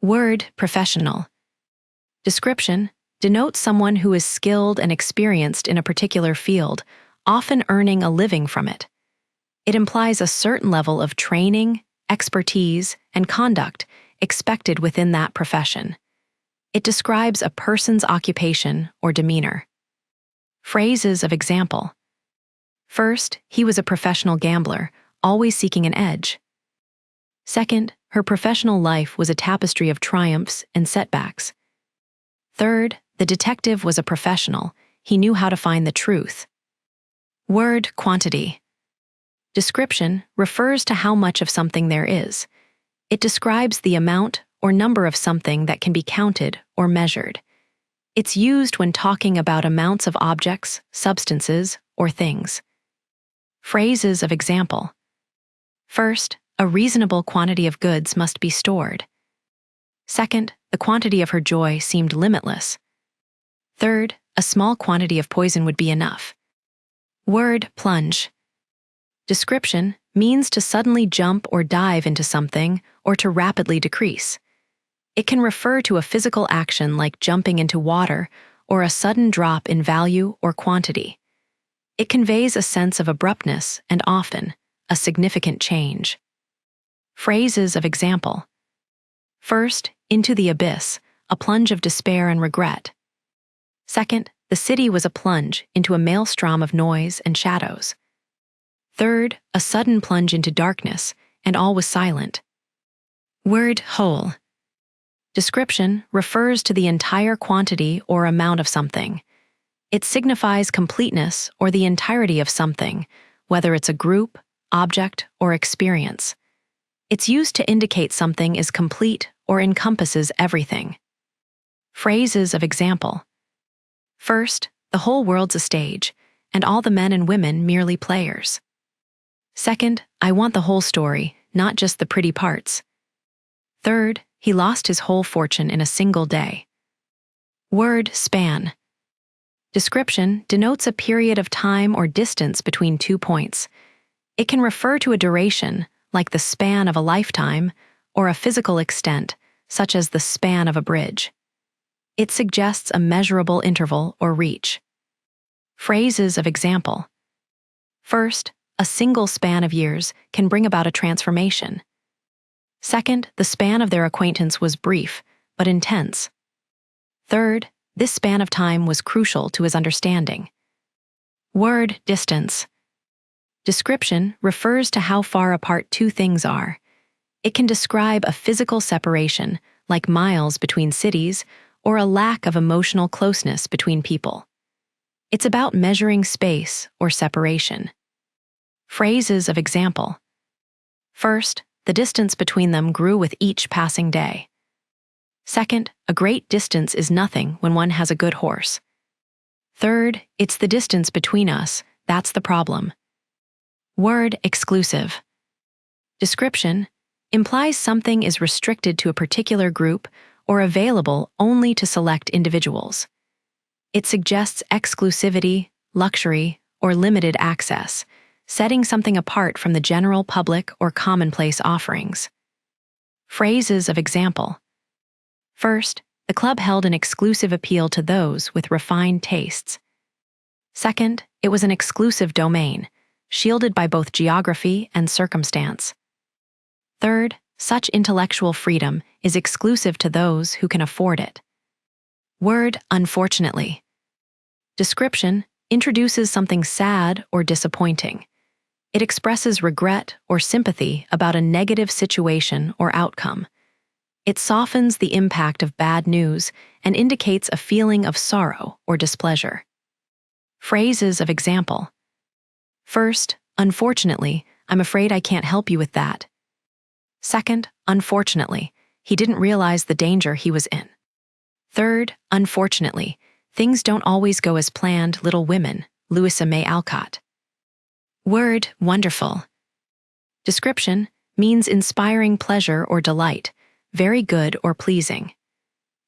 Word, professional. Description, denotes someone who is skilled and experienced in a particular field, often earning a living from it. It implies a certain level of training, expertise, and conduct expected within that profession. It describes a person's occupation or demeanor. Phrases of example. First, he was a professional gambler, always seeking an edge. Second, her professional life was a tapestry of triumphs and setbacks. Third, the detective was a professional. He knew how to find the truth. Word, quantity. Description refers to how much of something there is. It describes the amount or number of something that can be counted or measured. It's used when talking about amounts of objects, substances, or things. Phrases of example. First, a reasonable quantity of goods must be stored. Second, the quantity of her joy seemed limitless. Third, a small quantity of poison would be enough. Word, plunge. Description means to suddenly jump or dive into something or to rapidly decrease. It can refer to a physical action like jumping into water or a sudden drop in value or quantity. It conveys a sense of abruptness and often a significant change. Phrases of example. First, into the abyss, a plunge of despair and regret. Second, the city was a plunge into a maelstrom of noise and shadows. Third, a sudden plunge into darkness, and all was silent. Word, whole. Description refers to the entire quantity or amount of something. It signifies completeness or the entirety of something, whether it's a group, object, or experience. It's used to indicate something is complete or encompasses everything. Phrases of example. First, the whole world's a stage, and all the men and women merely players. Second, I want the whole story, not just the pretty parts. Third, he lost his whole fortune in a single day. Word, span. Description denotes a period of time or distance between 2 points. It can refer to a duration, like the span of a lifetime, or a physical extent, such as the span of a bridge. It suggests a measurable interval or reach. Phrases of example. First, a single span of years can bring about a transformation. Second, the span of their acquaintance was brief, but intense. Third, this span of time was crucial to his understanding. Word, distance. Description refers to how far apart two things are. It can describe a physical separation, like miles between cities, or a lack of emotional closeness between people. It's about measuring space or separation. Phrases of example. First, the distance between them grew with each passing day. Second, a great distance is nothing when one has a good horse. Third, it's the distance between us, that's the problem. Word, exclusive. Description implies something is restricted to a particular group or available only to select individuals. It suggests exclusivity, luxury, or limited access, setting something apart from the general public or commonplace offerings. Phrases of example. First, the club held an exclusive appeal to those with refined tastes. Second, it was an exclusive domain, shielded by both geography and circumstance. Third, such intellectual freedom is exclusive to those who can afford it. Word, unfortunately. Description introduces something sad or disappointing. It expresses regret or sympathy about a negative situation or outcome. It softens the impact of bad news and indicates a feeling of sorrow or displeasure. Phrases of example. First, unfortunately, I'm afraid I can't help you with that. Second, unfortunately, he didn't realize the danger he was in. Third, unfortunately, things don't always go as planned. Little Women, Louisa May Alcott. Word, wonderful. Description means inspiring pleasure or delight, very good or pleasing.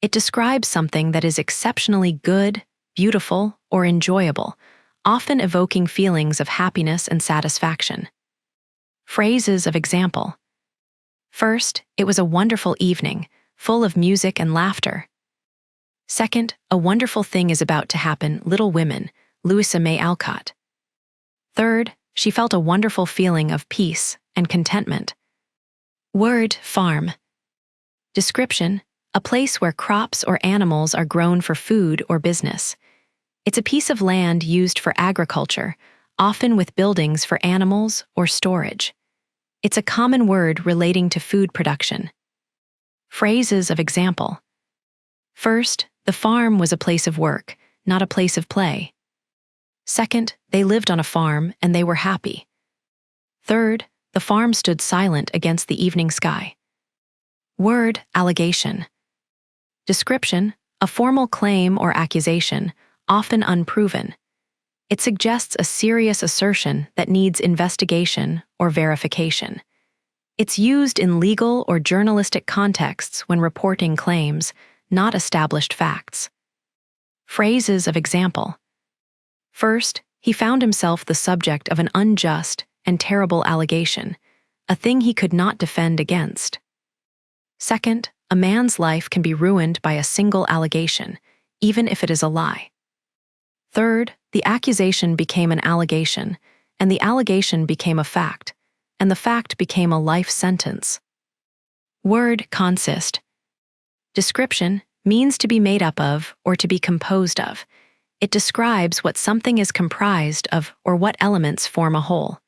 It describes something that is exceptionally good, beautiful, or enjoyable, often evoking feelings of happiness and satisfaction. Phrases of example. First, it was a wonderful evening. full of music and laughter. Second, a wonderful thing is about to happen, Little Women, Louisa May Alcott. Third, she felt a wonderful feeling of peace and contentment. Word, farm. Description, a place where crops or animals are grown for food or business. It's a piece of land used for agriculture, often with buildings for animals or storage. It's a common word relating to food production. Phrases of example. First, the farm was a place of work, not a place of play. Second, they lived on a farm and they were happy. Third, the farm stood silent against the evening sky. Word, allegation. Description, a formal claim or accusation, often unproven. It suggests a serious assertion that needs investigation or verification. It's used in legal or journalistic contexts when reporting claims, not established facts. Phrases of example. First, he found himself the subject of an unjust and terrible allegation, a thing he could not defend against. Second, a man's life can be ruined by a single allegation, even if it is a lie. Third, the accusation became an allegation, and the allegation became a fact, and the fact became a life sentence. Word, consist. Description, means to be made up of or to be composed of. It describes what something is comprised of or what elements form a whole.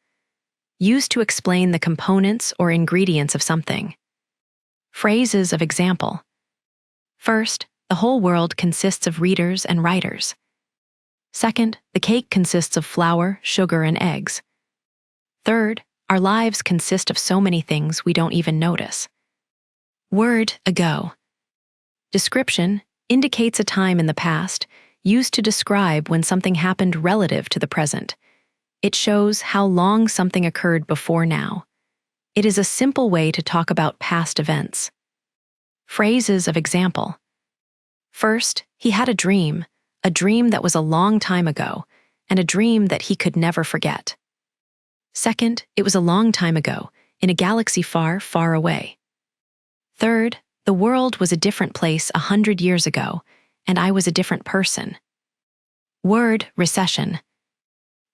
Used to explain the components or ingredients of something. Phrases of example. First, the whole world consists of readers and writers. Second, the cake consists of flour, sugar, and eggs. Third, our lives consist of so many things we don't even notice. Word, ago. Description, indicates a time in the past, used to describe when something happened relative to the present. It shows how long something occurred before now. It is a simple way to talk about past events. Phrases of example. First, he had a dream that was a long time ago, and a dream that he could never forget. Second, it was a long time ago, in a galaxy far, far away. Third, the world was a different place 100 years ago, and I was a different person. Word, recession.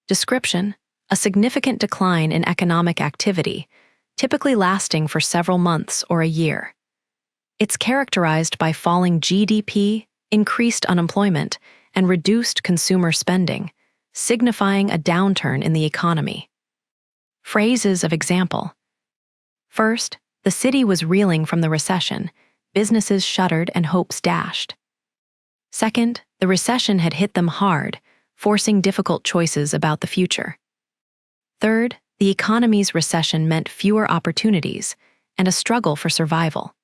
Description, a significant decline in economic activity, typically lasting for several months or a year. It's characterized by falling GDP, increased unemployment, and reduced consumer spending, signifying a downturn in the economy. Phrases of example. First, the city was reeling from the recession, businesses shuttered and hopes dashed. Second, the recession had hit them hard, forcing difficult choices about the future. Third, the economy's recession meant fewer opportunities and a struggle for survival.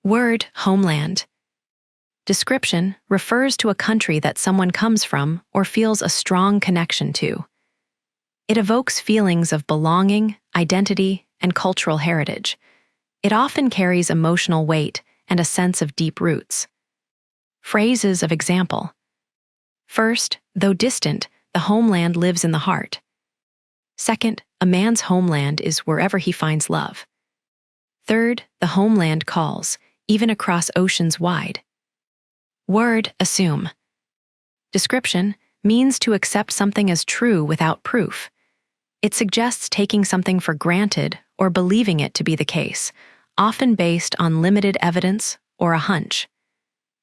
Word, homeland. Description, refers to a country that someone comes from or feels a strong connection to. It evokes feelings of belonging, identity, and cultural heritage. It often carries emotional weight and a sense of deep roots. Phrases of example. First, though distant, the homeland lives in the heart. Second, a man's homeland is wherever he finds love. Third, the homeland calls, even across oceans wide. Word, assume. Description, means to accept something as true without proof. It suggests taking something for granted or believing it to be the case, often based on limited evidence or a hunch.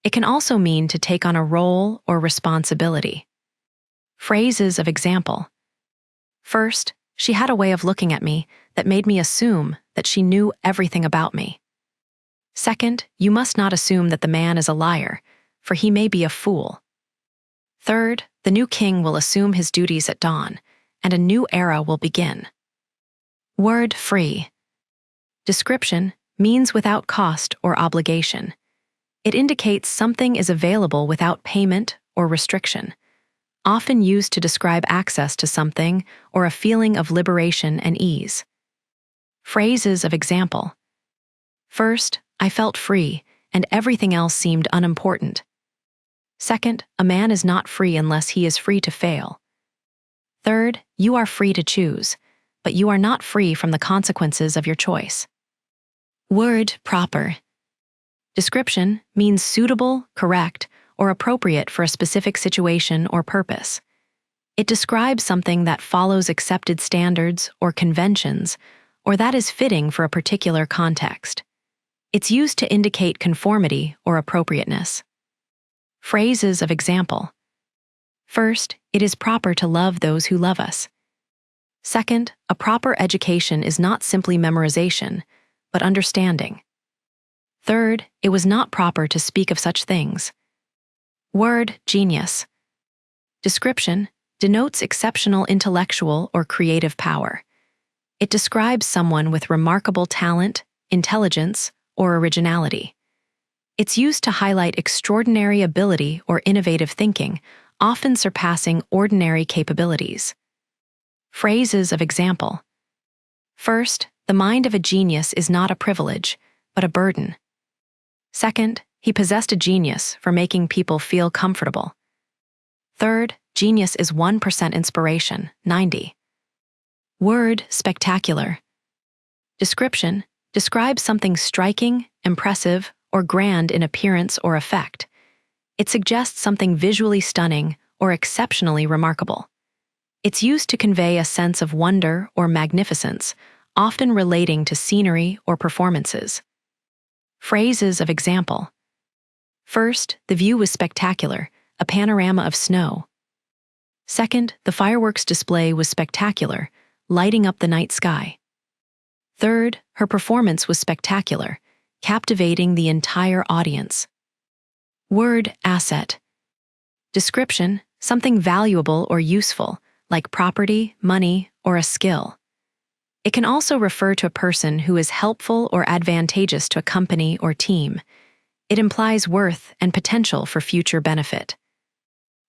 It can also mean to take on a role or responsibility. Phrases of example. First, she had a way of looking at me that made me assume that she knew everything about me. Second, you must not assume that the man is a liar, for he may be a fool. Third, the new king will assume his duties at dawn, and a new era will begin. Word, free. Description, means without cost or obligation. It indicates something is available without payment or restriction, often used to describe access to something or a feeling of liberation and ease. Phrases of example. First, I felt free, and everything else seemed unimportant. Second, a man is not free unless he is free to fail. Third, you are free to choose, but you are not free from the consequences of your choice. Word, proper. Description means suitable, correct, or appropriate for a specific situation or purpose. It describes something that follows accepted standards or conventions, or that is fitting for a particular context. It's used to indicate conformity or appropriateness. Phrases of example. First, it is proper to love those who love us. Second, a proper education is not simply memorization, but understanding. Third, it was not proper to speak of such things. Word, genius. Description denotes exceptional intellectual or creative power. It describes someone with remarkable talent, intelligence, or originality. It's used to highlight extraordinary ability or innovative thinking, often surpassing ordinary capabilities. Phrases of example. First, the mind of a genius is not a privilege, but a burden. Second, he possessed a genius for making people feel comfortable. Third, genius is 1% inspiration, 90. Word, spectacular. Description describes something striking, impressive, or grand in appearance or effect. It suggests something visually stunning or exceptionally remarkable. It's used to convey a sense of wonder or magnificence, often relating to scenery or performances. Phrases of example. First, the view was spectacular, a panorama of snow. Second, the fireworks display was spectacular, lighting up the night sky. Third, her performance was spectacular, captivating the entire audience. Word, asset. Description, something valuable or useful, like property, money, or a skill. It can also refer to a person who is helpful or advantageous to a company or team. It implies worth and potential for future benefit.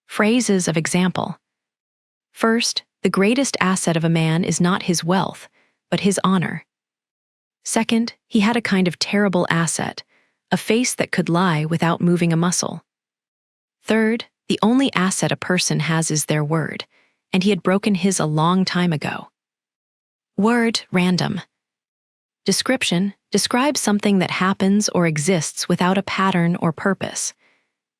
Phrases of example. First, the greatest asset of a man is not his wealth, but his honor. Second, he had a kind of terrible asset, a face that could lie without moving a muscle. Third, the only asset a person has is their word, and he had broken his a long time ago. Word, random. Description describes something that happens or exists without a pattern or purpose.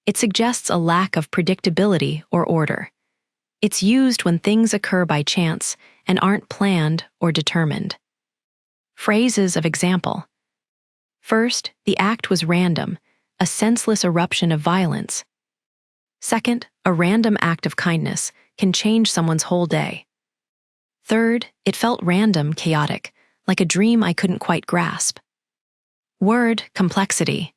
It suggests a lack of predictability or order. It's used when things occur by chance and aren't planned or determined. Phrases of example. First, the act was random, a senseless eruption of violence. Second, a random act of kindness can change someone's whole day. Third, it felt random, chaotic, like a dream I couldn't quite grasp. Word, complexity.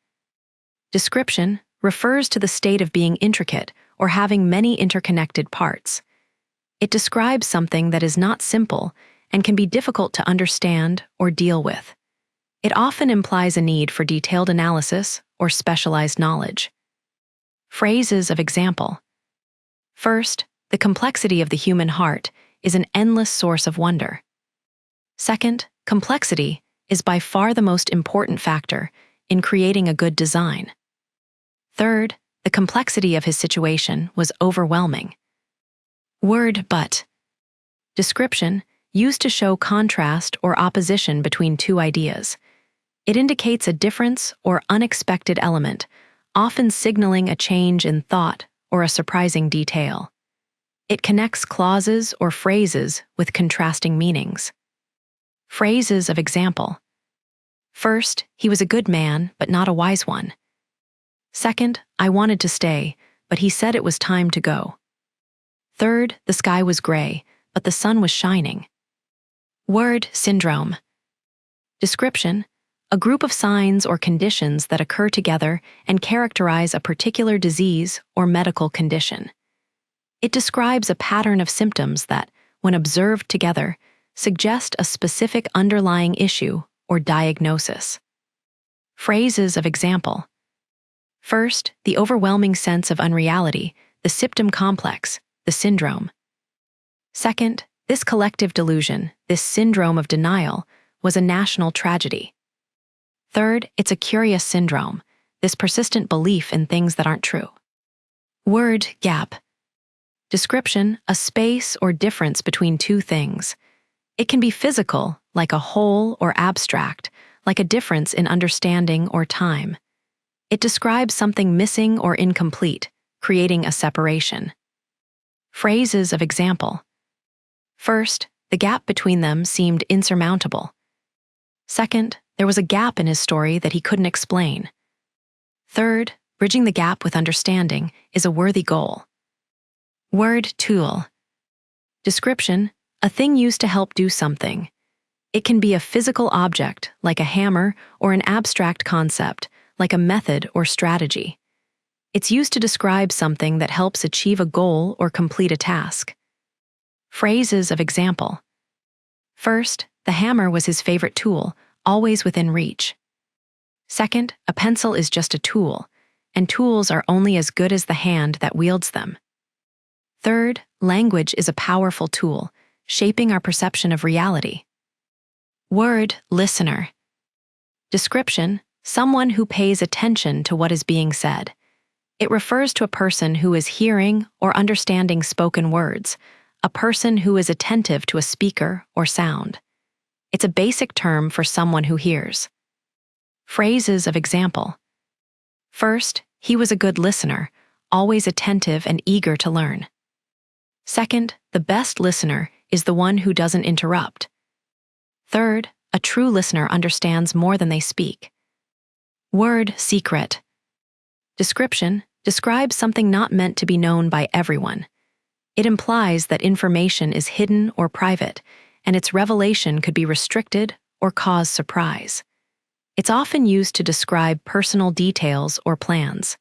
Description refers to the state of being intricate or having many interconnected parts. It describes something that is not simple and can be difficult to understand or deal with. It often implies a need for detailed analysis or specialized knowledge. Phrases of example. First, the complexity of the human heart is an endless source of wonder. Second, complexity is by far the most important factor in creating a good design. Third, the complexity of his situation was overwhelming. Word, but. Description used to show contrast or opposition between two ideas. It indicates a difference or unexpected element, often signaling a change in thought or a surprising detail. It connects clauses or phrases with contrasting meanings. Phrases of example. First, he was a good man, but not a wise one. Second, I wanted to stay, but he said it was time to go. Third, the sky was gray, but the sun was shining. Word, syndrome. Description, a group of signs or conditions that occur together and characterize a particular disease or medical condition. It describes a pattern of symptoms that, when observed together, suggest a specific underlying issue or diagnosis. Phrases of example. First, the overwhelming sense of unreality, the symptom complex, the syndrome. Second, this collective delusion, this syndrome of denial, was a national tragedy. Third, it's a curious syndrome, this persistent belief in things that aren't true. Word, gap. Description, a space or difference between two things. It can be physical, like a hole, or abstract, like a difference in understanding or time. It describes something missing or incomplete, creating a separation. Phrases of example. First, the gap between them seemed insurmountable. Second, there was a gap in his story that he couldn't explain. Third, bridging the gap with understanding is a worthy goal. Word tool. Description: a thing used to help do something. It can be a physical object, like a hammer, or an abstract concept, like a method or strategy. It's used to describe something that helps achieve a goal or complete a task. Phrases of example. First, the hammer was his favorite tool, always within reach. Second, a pencil is just a tool, and tools are only as good as the hand that wields them. Third, language is a powerful tool, shaping our perception of reality. Word listener. Description: someone who pays attention to what is being said. It refers to a person who is hearing or understanding spoken words, a person who is attentive to a speaker or sound. It's a basic term for someone who hears. Phrases of example. First, he was a good listener, always attentive and eager to learn. Second, the best listener is the one who doesn't interrupt. Third, a true listener understands more than they speak. Word secret. Description: describes something not meant to be known by everyone. It implies that information is hidden or private, and its revelation could be restricted or cause surprise. It's often used to describe personal details or plans.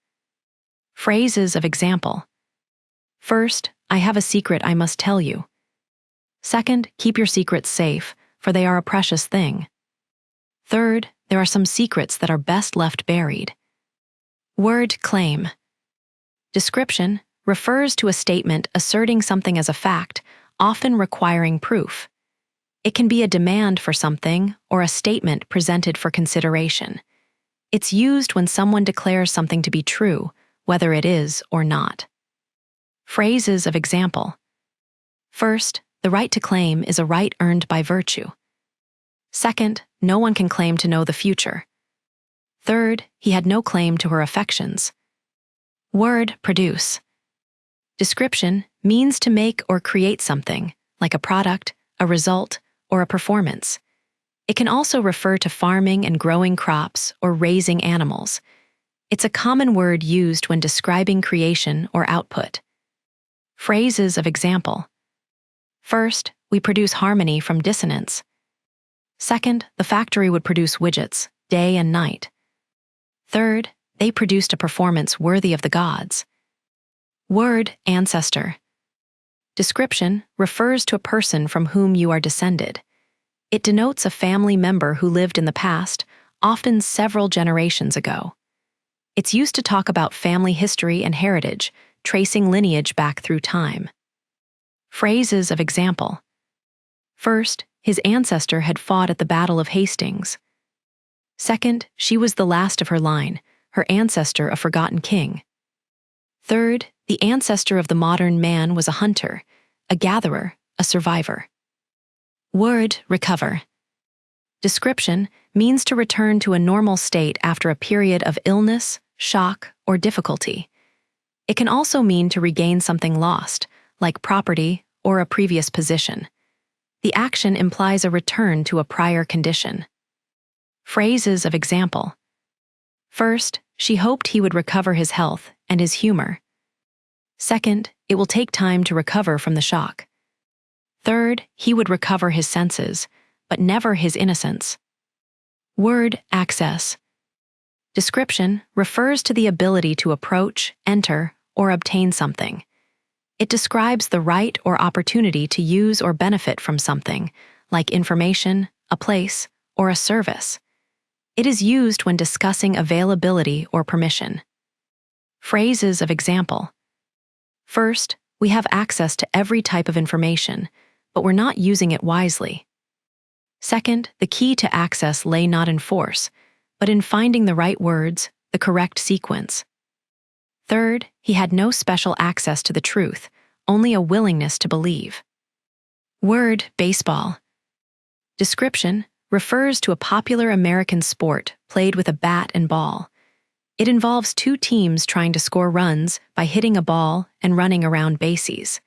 Phrases of example. First, I have a secret I must tell you. Second, keep your secrets safe, for they are a precious thing. Third, there are some secrets that are best left buried. Word claim. Description: refers to a statement asserting something as a fact, often requiring proof. It can be a demand for something or a statement presented for consideration. It's used when someone declares something to be true, whether it is or not. Phrases of example. First, the right to claim is a right earned by virtue. Second, no one can claim to know the future. Third, he had no claim to her affections. Word produce. Description: means to make or create something, like a product, a result, or a performance. It can also refer to farming and growing crops or raising animals. It's a common word used when describing creation or output. Phrases of example. First, we produce harmony from dissonance. Second, the factory would produce widgets, day and night. Third, they produced a performance worthy of the gods. Word ancestor. Description: refers to a person from whom you are descended. It denotes a family member who lived in the past, often several generations ago. It's used to talk about family history and heritage, tracing lineage back through time. Phrases of example. First, his ancestor had fought at the Battle of Hastings. Second, she was the last of her line, her ancestor a forgotten king. Third, the ancestor of the modern man was a hunter, a gatherer, a survivor. Word recover. Description: means to return to a normal state after a period of illness, shock, or difficulty. It can also mean to regain something lost, like property or a previous position. The action implies a return to a prior condition. Phrases of example. First, she hoped he would recover his health and his humor. Second, it will take time to recover from the shock. Third, he would recover his senses, but never his innocence. Word access. Description: refers to the ability to approach, enter, or obtain something. It describes the right or opportunity to use or benefit from something, like information, a place, or a service. It is used when discussing availability or permission. Phrases of example. First, we have access to every type of information, but we're not using it wisely. Second, the key to access lay not in force, but in finding the right words, the correct sequence. Third, he had no special access to the truth, only a willingness to believe. Word baseball. Description: refers to a popular American sport played with a bat and ball. It involves two teams trying to score runs by hitting a ball and running around bases.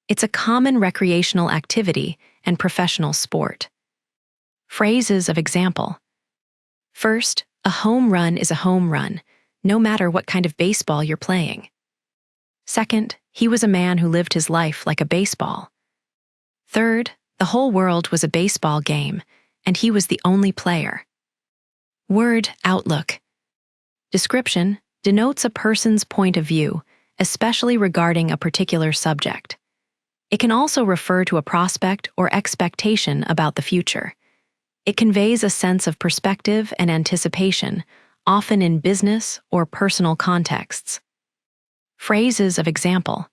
It's a common recreational activity and professional sport. Phrases of example. First, a home run is a home run, no matter what kind of baseball you're playing. Second, he was a man who lived his life like a baseball. Third, the whole world was a baseball game, and he was the only player. Word outlook. Description denotes a person's point of view, especially regarding a particular subject. It can also refer to a prospect or expectation about the future. It conveys a sense of perspective and anticipation, often in business or personal contexts. Phrases of example.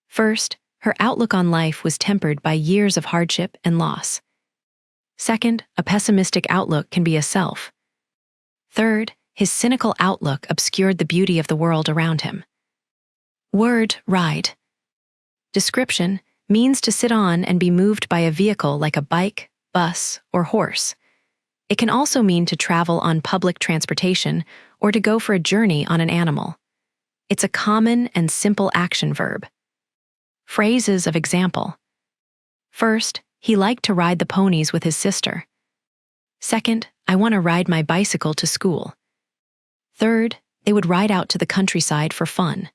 First, her outlook on life was tempered by years of hardship and loss. Second, a pessimistic outlook can be a self. Third, his cynical outlook obscured the beauty of the world around him. Word ride. Description means to sit on and be moved by a vehicle like a bike, bus, or horse. It can also mean to travel on public transportation or to go for a journey on an animal. It's a common and simple action verb. Phrases of example. First, he liked to ride the ponies with his sister. Second, I want to ride my bicycle to school. Third, they would ride out to the countryside for fun.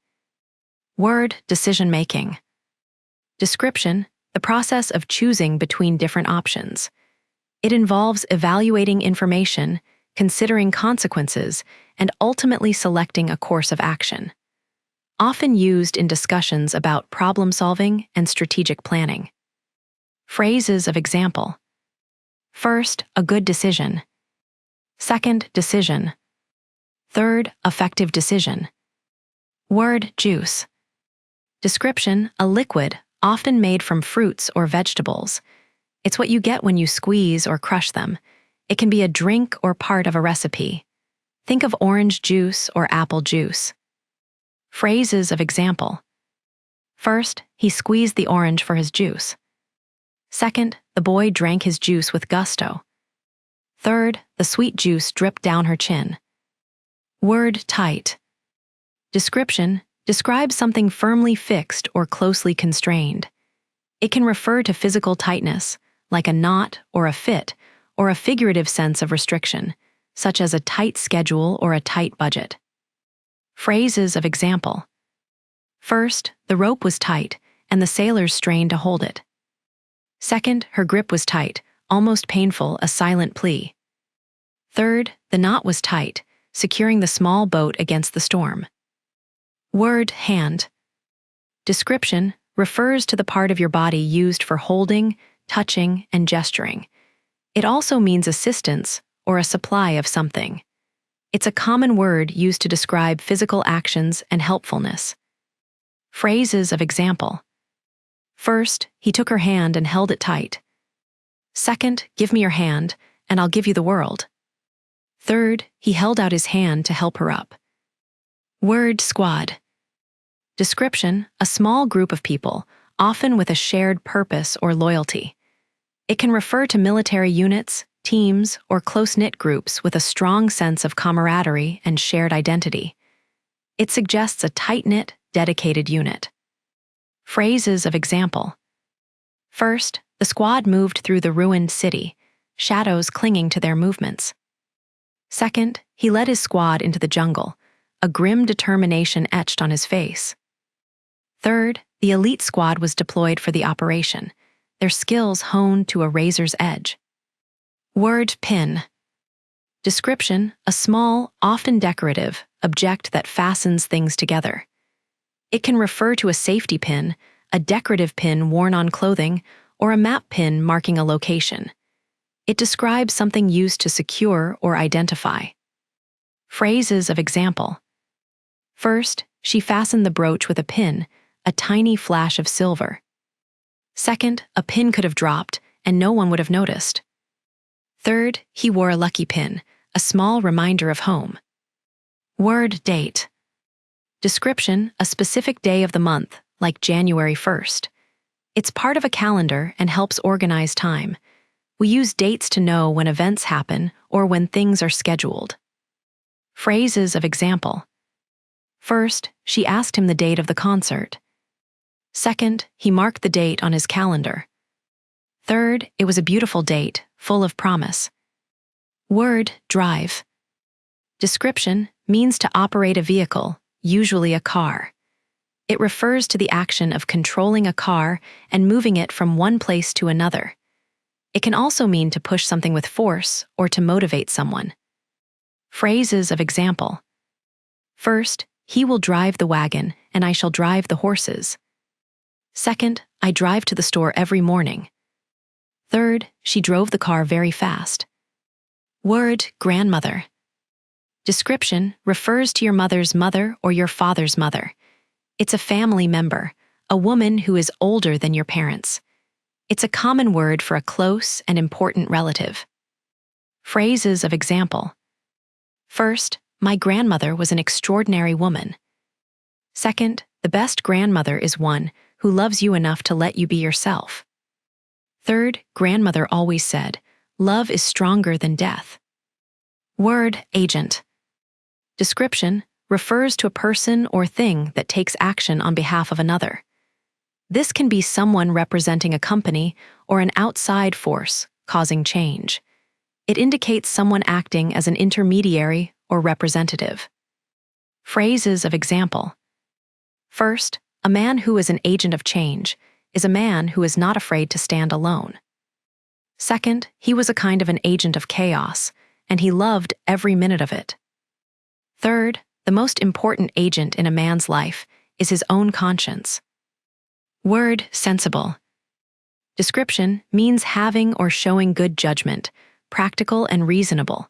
Word decision-making. Description, the process of choosing between different options. It involves evaluating information, considering consequences, and ultimately selecting a course of action. Often used in discussions about problem-solving and strategic planning. Phrases of example. First, a good decision. Second, decision. Third, effective decision. Word juice. Description, a liquid, often made from fruits or vegetables. It's what you get when you squeeze or crush them. It can be a drink or part of a recipe. Think of orange juice or apple juice. Phrases of example. First, he squeezed the orange for his juice. Second, the boy drank his juice with gusto. Third, the sweet juice dripped down her chin. Word tight. Description describes something firmly fixed or closely constrained. It can refer to physical tightness, like a knot or a fit, or a figurative sense of restriction, such as a tight schedule or a tight budget. Phrases of example. First, the rope was tight, and the sailors strained to hold it. Second, her grip was tight, almost painful, a silent plea. Third, the knot was tight, securing the small boat against the storm. Word hand. Description refers to the part of your body used for holding, touching, and gesturing. It also means assistance or a supply of something. It's a common word used to describe physical actions and helpfulness. Phrases of example. First, he took her hand and held it tight. Second, give me your hand, and I'll give you the world. Third, he held out his hand to help her up. Word squad. Description, a small group of people, often with a shared purpose or loyalty. It can refer to military units, teams, or close-knit groups with a strong sense of camaraderie and shared identity. It suggests a tight-knit, dedicated unit. Phrases of example. First, the squad moved through the ruined city, shadows clinging to their movements. Second, he led his squad into the jungle, a grim determination etched on his face. Third, the elite squad was deployed for the operation, their skills honed to a razor's edge. Word pin. Description, a small, often decorative, object that fastens things together. It can refer to a safety pin, a decorative pin worn on clothing, or a map pin marking a location. It describes something used to secure or identify. Phrases of example. First, she fastened the brooch with a pin, a tiny flash of silver. Second, a pin could have dropped, and no one would have noticed. Third, he wore a lucky pin, a small reminder of home. Word date. Description, a specific day of the month, like January 1st. It's part of a calendar and helps organize time. We use dates to know when events happen or when things are scheduled. Phrases of example. First, she asked him the date of the concert. Second, he marked the date on his calendar. Third, it was a beautiful date, full of promise. Word, drive. Description, means to operate a vehicle, usually a car. It refers to the action of controlling a car and moving it from one place to another. It can also mean to push something with force or to motivate someone. Phrases of example. First, he will drive the wagon and I shall drive the horses. Second, I drive to the store every morning. Third, she drove the car very fast. Word, grandmother. Description, refers to your mother's mother or your father's mother. It's a family member, a woman who is older than your parents. It's a common word for a close and important relative. Phrases of example. First, my grandmother was an extraordinary woman. Second, the best grandmother is one who loves you enough to let you be yourself. Third, grandmother always said, love is stronger than death. Word, agent. Description, refers to a person or thing that takes action on behalf of another. This can be someone representing a company or an outside force causing change. It indicates someone acting as an intermediary or representative. Phrases of example. First, a man who is an agent of change is a man who is not afraid to stand alone. Second, he was a kind of an agent of chaos, and he loved every minute of it. Third, the most important agent in a man's life is his own conscience. Word, sensible. Description, means having or showing good judgment, practical and reasonable.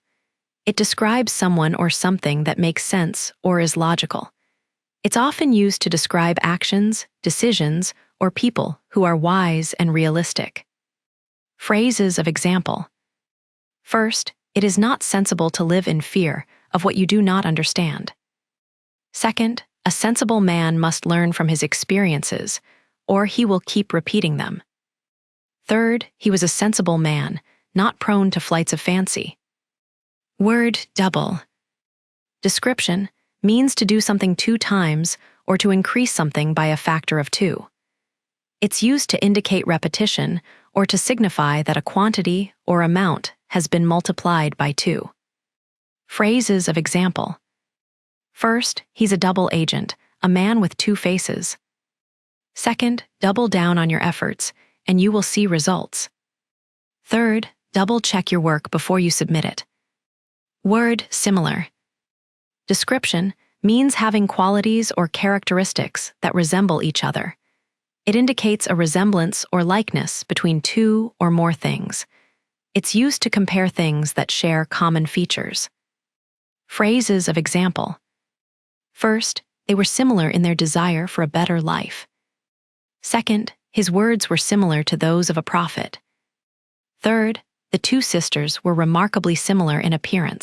It describes someone or something that makes sense or is logical. It's often used to describe actions, decisions, or people who are wise and realistic. Phrases of example. First, it is not sensible to live in fear of what you do not understand. Second, a sensible man must learn from his experiences, or he will keep repeating them. Third, he was a sensible man, not prone to flights of fancy. Word, double. Description, means to do something 2 times or to increase something by a factor of 2. It's used to indicate repetition or to signify that a quantity or amount has been multiplied by 2. Phrases of example. First, he's a double agent, a man with 2 faces. Second, double down on your efforts, and you will see results. Third, double-check your work before you submit it. Word, similar. Description, means having qualities or characteristics that resemble each other. It indicates a resemblance or likeness between 2 or more things. It's used to compare things that share common features. Phrases of example. First, they were similar in their desire for a better life. Second, his words were similar to those of a prophet. Third, the 2 sisters were remarkably similar in appearance.